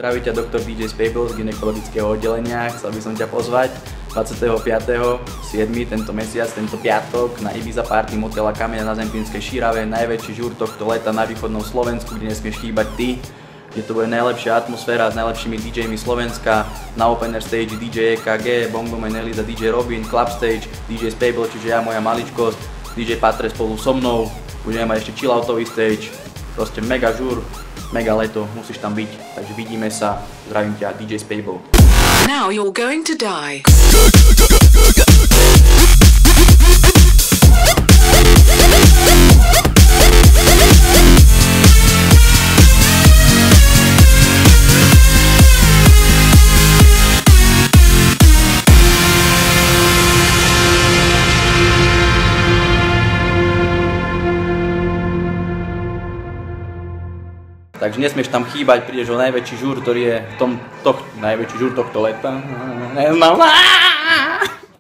Zdraví ťa doktor DJ Spable z gynekologického oddelenia. Chcel by som ťa pozvať 25.7. tento mesiac, tento piatok na Ibiza Party motela Kameň na Zemplínskej Šírave. Najväčší žúr tohto leta na východnom Slovensku, kde nesmieš chýbať ty. Kde to bude najlepšia atmosféra s najlepšími DJmi Slovenska. Na opener stage DJ EKG, Bongo Man Eliza, DJ Robin, Club stage, DJ Spable, čiže ja, moja maličkosť, DJ Patre spolu so mnou. Budeme mať ešte chilloutový stage. Proste mega žúr, mega leto, musíš tam byť. Takže vidíme sa, zdravím ťa, DJ Spable. Now you're going to die. Takže nesmieš tam chýbať, prídeš o najväčší žúr, ktorý je najväčší žúr tohto leta.